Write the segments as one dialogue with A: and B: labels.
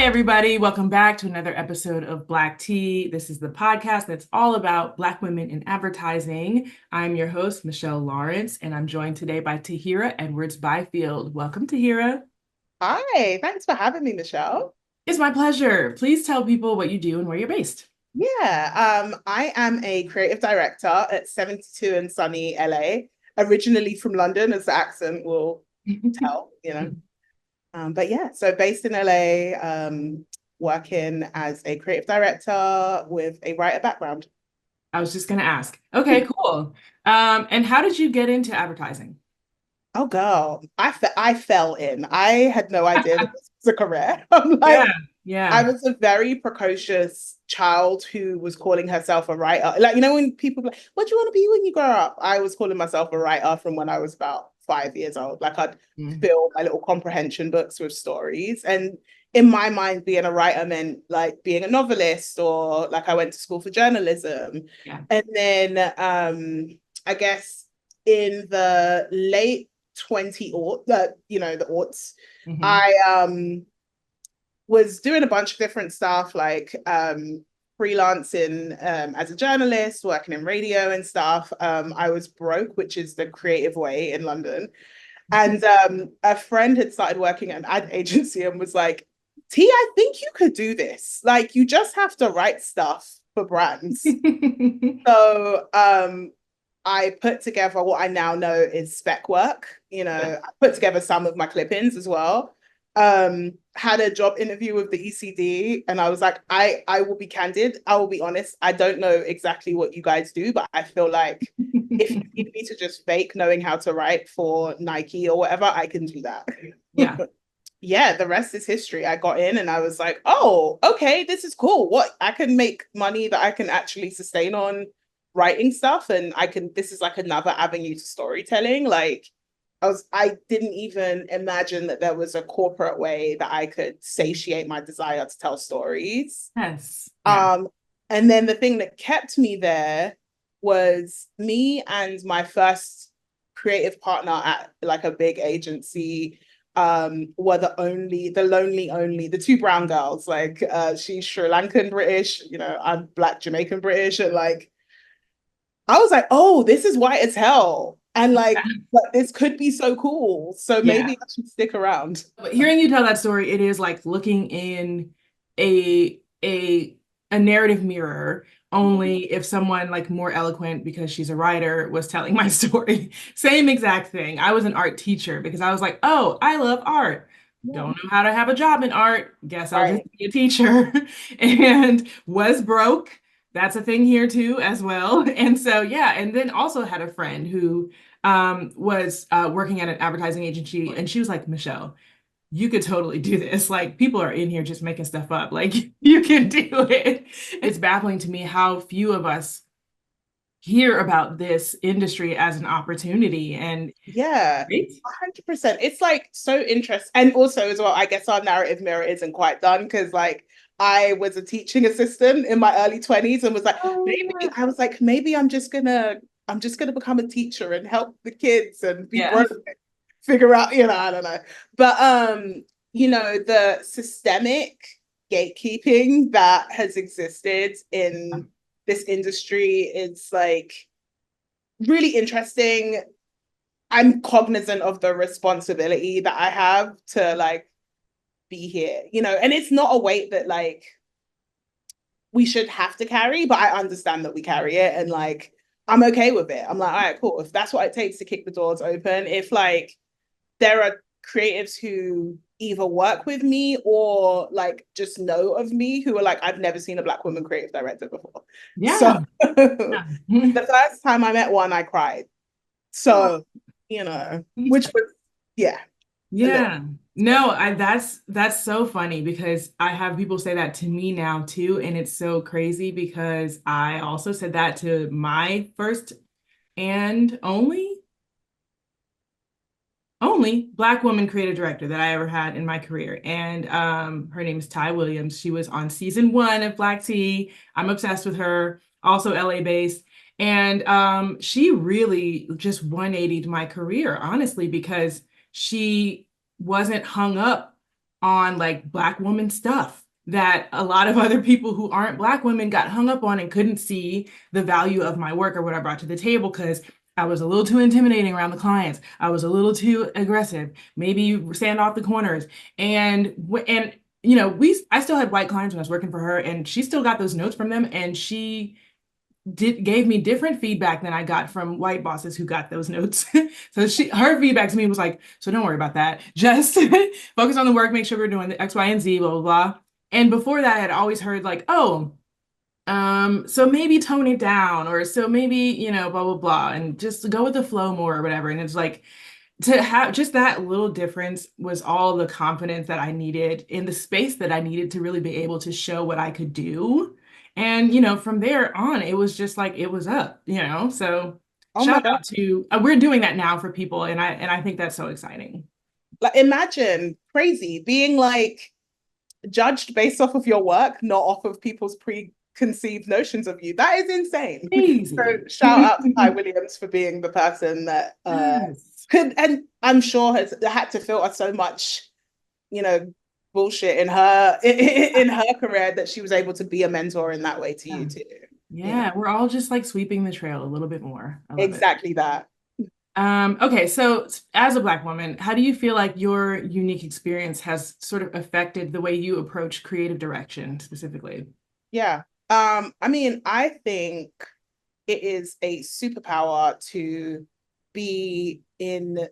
A: Hi, everybody. Welcome back to another episode of Black Tea. This is the podcast that's all about Black women in advertising. I'm your host, Michelle Lawrence, and I'm joined today by Tahira Edwards Byfield. Welcome, Tahira.
B: Hi, thanks for having me, Michelle.
A: It's my pleasure. Please tell people what you do and where you're based.
B: I am a creative director at 72 and sunny LA, originally from London, as the accent will tell. So based in LA, working as a creative director with a writer background.
A: I was just going to ask. Okay, cool. And how did you get into advertising?
B: Oh, girl, I fell in. I had no idea that this was a career. I'm
A: Yeah,
B: like, I
A: yeah.
B: was a very precocious child who was calling herself a writer. Like, when people are like, what do you want to be when you grow up? I was calling myself a writer from when I was about 5 years old. Like, I'd
A: Mm.
B: fill my little comprehension books with stories. And in my mind, being a writer meant like being a novelist, or like I went to school for journalism.
A: Yeah.
B: And then I guess in the late 20 or the aughts,
A: Mhm.
B: I was doing a bunch of different stuff, like freelancing as a journalist, working in radio and stuff. I was broke, which is the creative way in London. And a friend had started working at an ad agency and was like, T, I think you could do this. Like, you just have to write stuff for brands. So I put together what I now know is spec work.
A: Yeah.
B: I put together some of my clippings as well. Had a job interview with the ECD, and I was like, I will be candid, I will be honest. I don't know exactly what you guys do, but I feel like if you need me to just fake knowing how to write for Nike or whatever, I can do that.
A: Yeah.
B: Yeah, the rest is history. I got in and I was like, oh, okay, this is cool. What, I can make money that I can actually sustain on writing stuff, and this is like another avenue to storytelling. Like, I didn't even imagine that there was a corporate way that I could satiate my desire to tell stories.
A: Yes. Yeah.
B: Um, and then the thing that kept me there was me and my first creative partner at like a big agency were the lonely only, the two brown girls. Like she's Sri Lankan British, I'm Black Jamaican British, and like I was like, oh, this is white as hell. And like this could be so cool. So
A: Yeah.
B: maybe I should stick around.
A: But hearing you tell that story, it is like looking in a a a narrative mirror, only if someone like more eloquent because she's a writer was telling my story. Same exact thing. I was an art teacher because I was like, oh, I love art.
B: Yeah.
A: Don't know how to have a job in art. Guess I'll just
B: Right.
A: be a teacher. And was broke. That's a thing here too, as well. And so, yeah. And then also had a friend who was working at an advertising agency, and she was like, Michelle, you could totally do this. Like, people are in here just making stuff up. Like, you can do it. It's baffling to me how few of us hear about this industry as an opportunity. And
B: Yeah,
A: right?
B: 100%. It's like so interesting. And also as well, I guess our narrative mirror isn't quite done because like I was a teaching assistant in my early 20s and was like,
A: Oh,
B: maybe I'm just gonna become a teacher and help the kids and be
A: yeah.
B: broke, figure out, I don't know. But the systemic gatekeeping that has existed in this industry is like really interesting. I'm cognizant of the responsibility that I have to like be here, and it's not a weight that like we should have to carry, but I understand that we carry it, and like I'm okay with it. I'm like, all right, cool. If that's what it takes to kick the doors open, if like there are creatives who either work with me or like just know of me who are like, I've never seen a Black woman creative director before. So
A: Yeah.
B: the
A: Yeah.
B: first time I met one, I cried.
A: Oh,
B: So, which was, yeah, a little.
A: yeah. No, that's so funny because I have people say that to me now too, and it's so crazy because I also said that to my first and only Black woman creative director that I ever had in my career. And her name is Ty Williams. She was on season 1 of Black Tea. I'm obsessed with her, also LA based. And she really just 180'd my career, honestly, because she wasn't hung up on like Black woman stuff that a lot of other people who aren't Black women got hung up on and couldn't see the value of my work or what I brought to the table because I was a little too intimidating around the clients. I was a little too aggressive, maybe stand off the corners. And you know, I still had white clients when I was working for her, and she still got those notes from them, and she gave me different feedback than I got from white bosses who got those notes. So her feedback to me was like, so don't worry about that. Just focus on the work, make sure we're doing the X, Y, and Z, blah, blah, blah. And before that, I had always heard like, oh, so maybe tone it down, or so maybe, you know, blah, blah, blah, and just go with the flow more or whatever. And it's like to have just that little difference was all the confidence that I needed in the space that I needed to really be able to show what I could do. And, you know, from there on, it was just like it was up, you know. So
B: Oh my
A: shout
B: God.
A: out to we're doing that now for people, and I think that's so exciting.
B: Like imagine crazy being like judged based off of your work, not off of people's preconceived notions of you. That is insane. So
A: Crazy.
B: shout out to Ty Williams for being the person that
A: Yes.
B: could, and I'm sure has had to filter so much, you know, bullshit in her in her career that she was able to be a mentor in that way to you too. You know,
A: Yeah, we're all just like sweeping the trail a little bit more. I love it.
B: exactly that.
A: Okay, so as a Black woman, how do you feel like your unique experience has sort of affected the way you approach creative direction specifically?
B: Yeah. I mean, I think it is a superpower to be in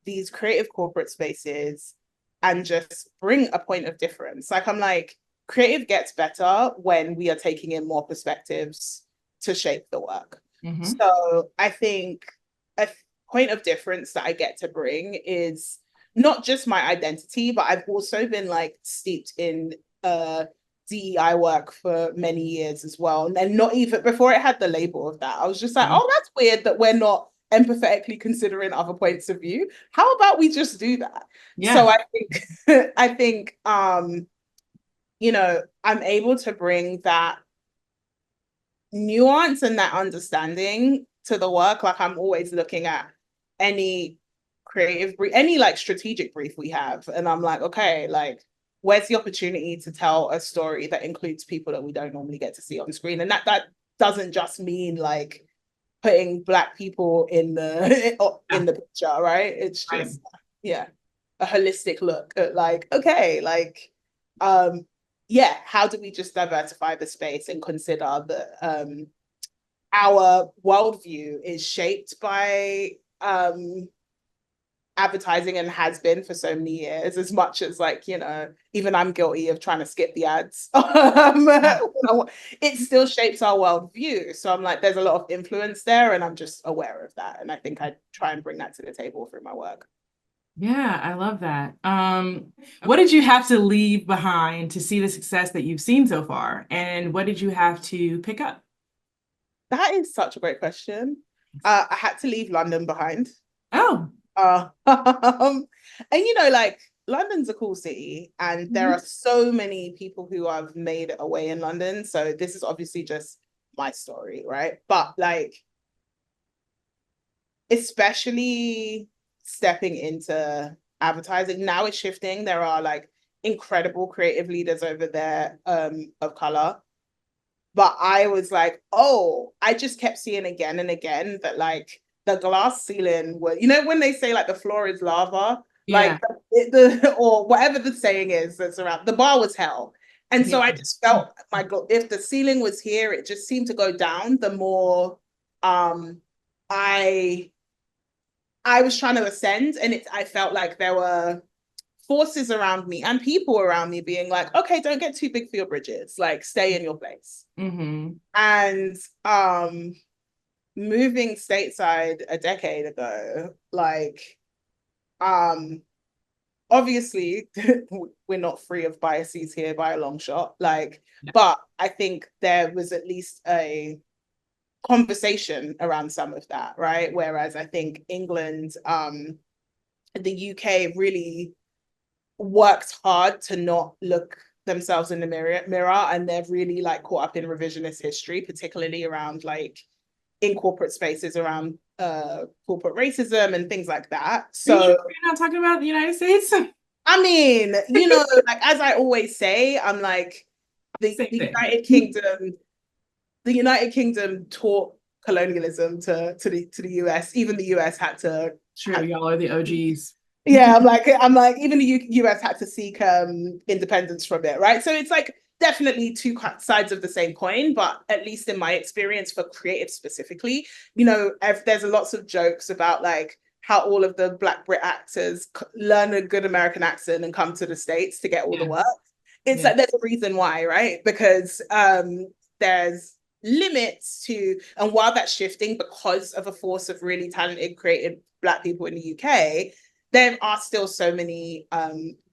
B: these creative corporate spaces and just bring a point of difference. Like I'm like, creative gets better when we are taking in more perspectives to shape the work.
A: Hmm.
B: So I think a point of difference that I get to bring is not just my identity, but I've also been like steeped in DEI work for many years as well. And not even before it had the label of that, I was just like,
A: Yeah.
B: oh, that's weird that we're not empathetically considering other points of view. How about we just do that? So
A: Yeah.
B: I think I think you know, I'm able to bring that nuance and that understanding to the work. Like I'm always looking at any creative brief, any like strategic brief we have, and I'm like, okay, like where's the opportunity to tell a story that includes people that we don't normally get to see on screen, and that doesn't just mean like putting Black people
A: Yeah.
B: in the picture, right? It's
A: Right.
B: just yeah, a holistic look at like okay, like um yeah, how do we just diversify the space and consider that our worldview is shaped by advertising and has been for so many years, as much as like, you know, even I'm guilty of trying to skip the ads.
A: Yeah.
B: It still shapes our worldview. So I'm like, there's a lot of influence there, and I'm just aware of that. And I think I try and bring that to the table through my work.
A: Yeah, I love that. What did you have to leave behind to see the success that you've seen so far? And what did you have to pick up?
B: That is such a great question. I had to leave London behind.
A: Oh.
B: And you know, like London's a cool city, and there are
A: Mhm.
B: so many people who have made a way in London. So this is obviously just my story, right? But like, especially stepping into advertising, now it's shifting. There are like incredible creative leaders over there of color. But I was like, oh, I just kept seeing again and again that like the glass ceiling was, you know, when they say like the floor is lava,
A: Yeah.
B: like or whatever the saying is that's around, the bar was hell. And
A: Yeah.
B: so I just felt, my God, if the ceiling was here, it just seemed to go down the more um I I was trying to ascend, and I felt like there were forces around me and people around me being like, okay, don't get too big for your bridges, like stay in your place.
A: Hmm.
B: And moving stateside a decade ago, like um obviously we're not free of biases here by a long shot, like,
A: Yeah.
B: but I think there was at least a conversation around some of that, right? Whereas I think England, the UK really worked hard to not look themselves in the mirror, and they're really like caught up in revisionist history, particularly around like in corporate spaces around corporate racism and things like that.
A: Are you
B: So
A: sure you're not talking about the United States?
B: I mean, like as I always say, I'm like
A: Same
B: the
A: thing.
B: United Kingdom taught colonialism to the US. Even the US
A: True, y'all are the OGs.
B: yeah, I'm like even the US had to seek independence from it, right? So it's like definitely two sides of the same coin, but at least in my experience for creative specifically, there's lots of jokes about like how all of the Black Brit actors learn a good American accent and come to the States to get all the work.
A: Yes.
B: It's
A: Yes.
B: like there's a reason why, right? Because there's limits to, and while that's shifting because of a force of really talented, creative Black people in the UK, there are still so many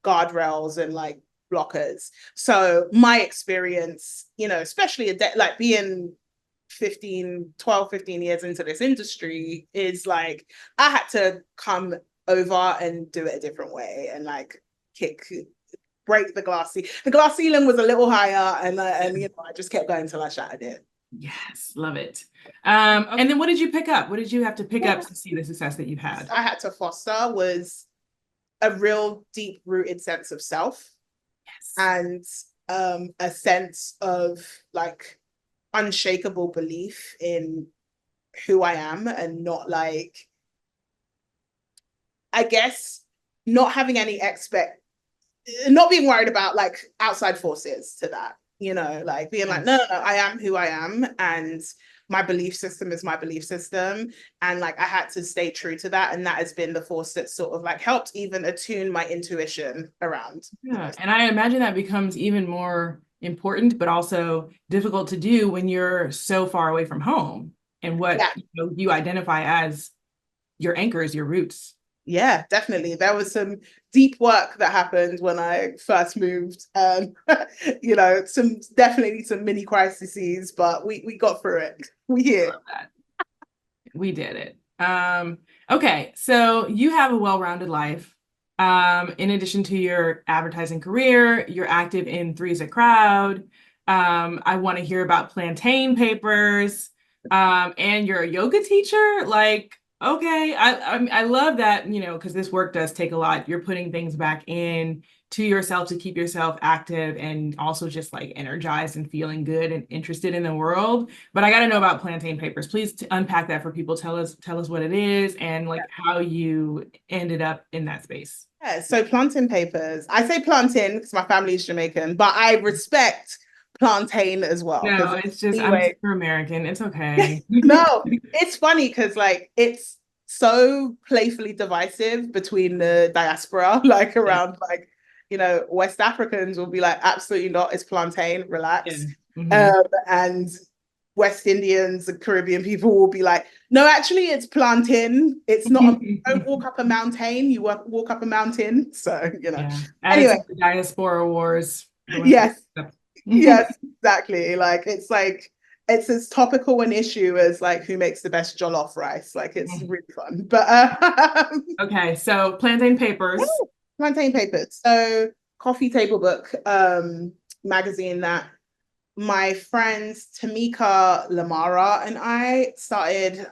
B: guardrails and like blockers. So my experience, especially like being 15 years into this industry is like I had to come over and do it a different way and like break the glass ceiling. The glass ceiling was a little higher and I just kept going until I shattered it.
A: Yes, love it. And then what did you pick up? What did you have to pick up to see the success that you've had?
B: I had to foster was a real deep rooted sense of self
A: Yes.
B: and a sense of like unshakable belief in who I am and not like, I guess, not having any not being worried about like outside forces to that, like being like, no, I am who I am. And my belief system is my belief system. And like, I had to stay true to that. And that has been the force that sort of like helped even attune my intuition around.
A: Yeah. And I imagine that becomes even more important, but also difficult to do when you're so far away from home and what
B: Yeah.
A: you identify as your anchors, your roots.
B: Yeah, definitely. There was some deep work that happened when I first moved. Definitely some mini crises, but we got through it. We here.
A: Love that. We did it. Okay, so you have a well-rounded life. In addition to your advertising career, you're active in Three's a Crowd. I want to hear about plantain papers. And you're a yoga teacher. Like, okay, I love that, because this work does take a lot. You're putting things back in to yourself to keep yourself active and also just like energized and feeling good and interested in the world. But I got to know about plantain papers. Please unpack that for people. Tell us what it is and like how you ended up in that space.
B: Yeah, so plantain papers. I say plantain because my family is Jamaican, but I respect plantain as well.
A: No,
B: Because
A: it's just I'm
B: anyway,
A: super American. It's okay.
B: no, it's funny because like it's so playfully divisive between the diaspora, like
A: Yeah.
B: around like, West Africans will be like, absolutely not, it's plantain,
A: Yeah.
B: relax.
A: Mhm.
B: And West Indians and Caribbean people will be like, no, actually it's plantain. It's not don't walk up a mountain, you walk up a mountain. So,
A: Yeah. Added
B: Anyway,
A: to the diaspora wars going through
B: yes,
A: stuff.
B: yes, exactly. Like it's as topical an issue as like who makes the best jollof rice. Like it's really fun. But
A: Okay, so plantain papers.
B: plantain papers. So coffee table book magazine that my friends Tamika Lamara and I started,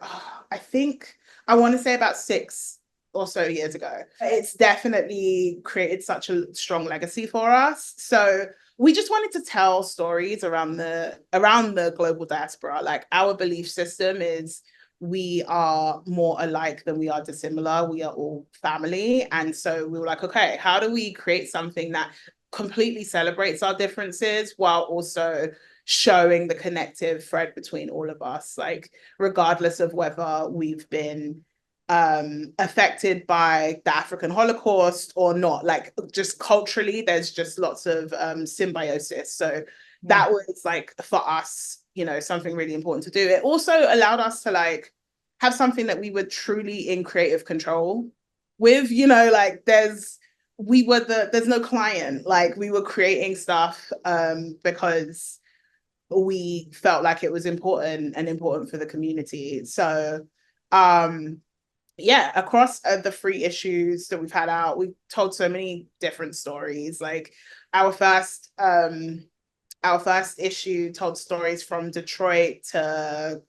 B: I think I want to say about 6 or so years ago. It's definitely created such a strong legacy for us. So we just wanted to tell stories around the global diaspora. Like our belief system is we are more alike than we are dissimilar. We are all family. And so we were like, okay, how do we create something that completely celebrates our differences while also showing the connective thread between all of us, like regardless of whether we've been affected by the African Holocaust or not, like just culturally there's just lots of symbiosis. So that was like for us, something really important to do. It also allowed us to like have something that we were truly in creative control with, like there's no client, like we were creating stuff because we felt like it was important for the community. So yeah, across the 3 issues that we've had out, we've told so many different stories. Like our first issue told stories from Detroit to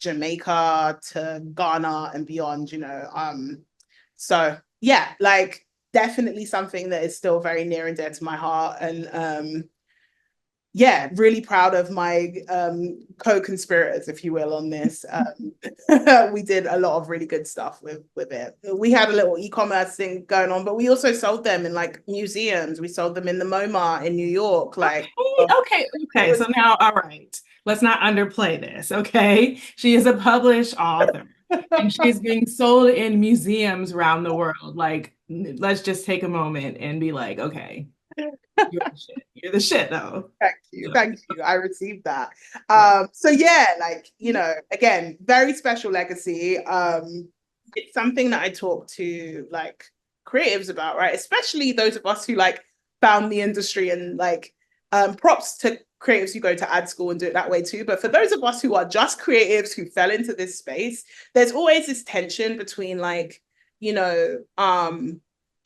B: Jamaica to Ghana and beyond, so yeah, like definitely something that is still very near and dear to my heart. And yeah, really proud of my co-conspirators, if you will, on this. We did a lot of really good stuff with it. We had a little e-commerce thing going on, but we also sold them in like museums. We sold them in the MoMA in New York. Like,
A: Okay. So now, all right, let's not underplay this. Okay, she is a published author, and she's being sold in museums around the world. Like, let's just take a moment and be like, okay, you're the shit. You're the shit, though.
B: thank you.
A: So,
B: Thank you. I received that.
A: yeah.
B: So yeah, like, again, very special legacy. It's something that I talk to like creatives about, right? Especially those of us who like found the industry, and like props to creatives who go to ad school and do it that way too. But for those of us who are just creatives who fell into this space, there's always this tension between like,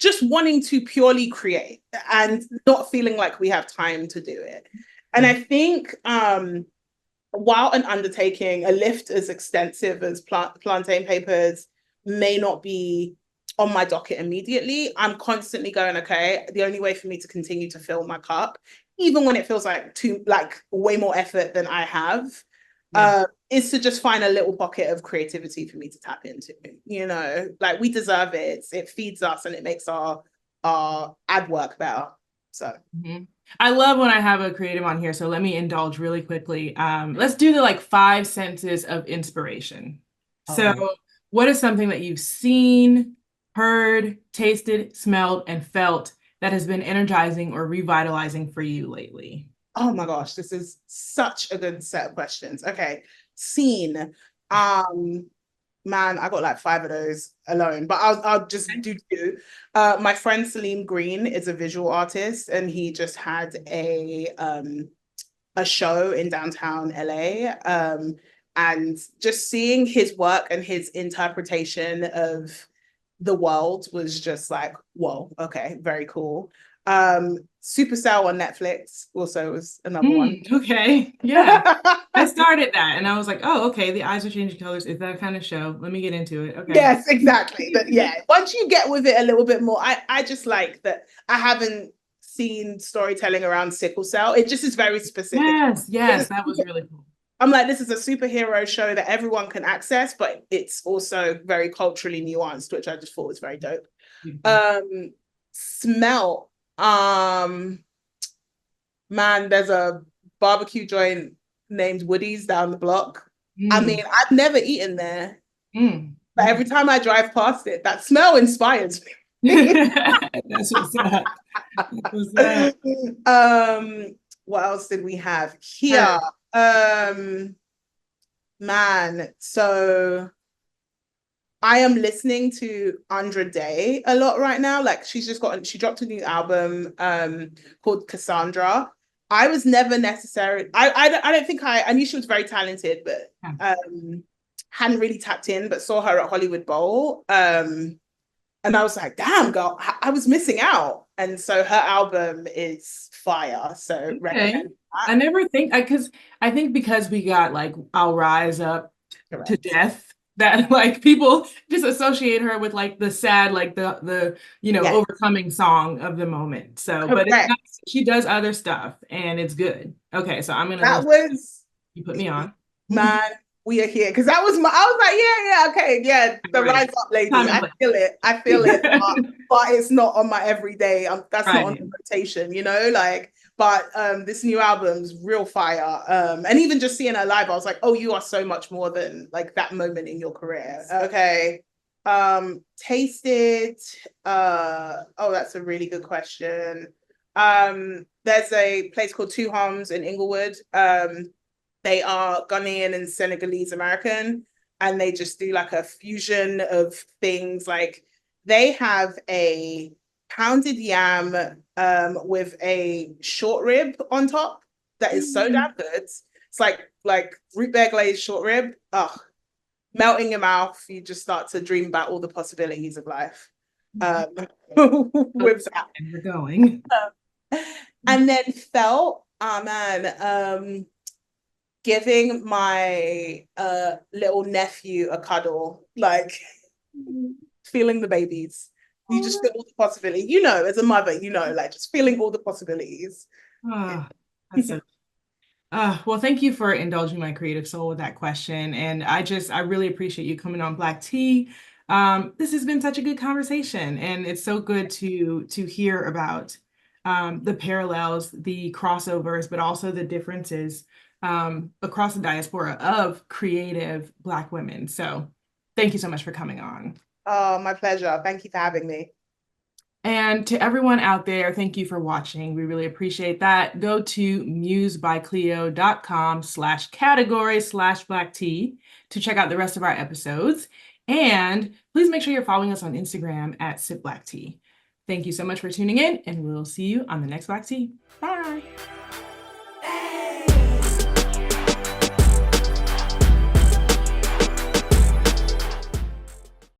B: just wanting to purely create and not feeling like we have time to do it. And I think while an undertaking, a lift as extensive as Plantain Papers may not be on my docket immediately, I'm constantly going, okay, the only way for me to continue to fill my cup, even when it feels like way more effort than I have, is to just find a little pocket of creativity for me to tap into. Like, we deserve it. It feeds us and it makes our ad work better. So
A: I love when I have a creative on here. So let me indulge really quickly. Let's do the like 5 senses of inspiration. So what is something that you've seen, heard, tasted, smelled, and felt that has been energizing or revitalizing for you lately?
B: Oh my gosh, this is such a good set of questions. Okay. Seen. Man, I got like 5 of those alone, but I'll just do 2. My friend Salim Green is a visual artist, and he just had a show in downtown LA. And just seeing his work and his interpretation of the world was just like, whoa, okay, very cool. Supercell on Netflix also was another one.
A: Okay. Yeah. I started that and I was like, oh, okay, the eyes are changing colors. Is that kind of show? Let me get into it. Okay.
B: Yes, exactly. But yeah, once you get with it a little bit more, I just like that I haven't seen storytelling around sickle cell. It just is very specific.
A: Yes, that was really cool.
B: I'm like, this is a superhero show that everyone can access, but it's also very culturally nuanced, which I just thought was very dope. Smell. Man, there's a barbecue joint named Woody's down the block. I mean, I've never eaten there, but every time I drive past it, that smell inspires me.
A: That's what's up.
B: What else did we have here? Man, so I am listening to Andra Day a lot right now. Like, she dropped a new album called Cassandra. I was never necessarily, I don't think I knew she was very talented, but hadn't really tapped in, but saw her at Hollywood Bowl. And I was like, damn, girl, I was missing out. And so her album is fire. So recommend that.
A: I never think, because I think because we got like I'll Rise Up to Death, that like people just associate her with like the sad, like the overcoming song of the moment. So, but it's not, she does other stuff and it's good. Okay, so I'm gonna you put me on.
B: Man, we are here because I was like, okay, the Rise Up lady. I feel it, but it's not on my everyday. That's not on the rotation, But this new album's real fire. And even just seeing her live, I was like, oh, you are so much more than like that moment in your career. Okay. Tasted. Oh, that's a really good question. There's a place called Two Homes in Inglewood. They are Ghanaian and Senegalese American, and they just do like a fusion of things. Like, they have a pounded yam with a short rib on top that is so damn good. It's like root beer glazed short rib. Oh, melt in your mouth. You just start to dream about all the possibilities of life. With that.
A: And we're going.
B: And then felt, giving my little nephew a cuddle, like feeling the babies. You just feel all the possibilities. You know, as a mother, you know, like just feeling all the possibilities.
A: Ah, that's so well, thank you for indulging my creative soul with that question. And I really appreciate you coming on Black Tea. This has been such a good conversation, and it's so good to hear about the parallels, the crossovers, but also the differences across the diaspora of creative Black women. So thank you so much for coming on.
B: Oh, my pleasure. Thank you for having me.
A: And to everyone out there, thank you for watching. We really appreciate that. Go to musebycleo.com/category/black tea to check out the rest of our episodes. And please make sure you're following us on Instagram at Sip Black Tea. Thank you so much for tuning in, and we'll see you on the next Black Tea. Bye.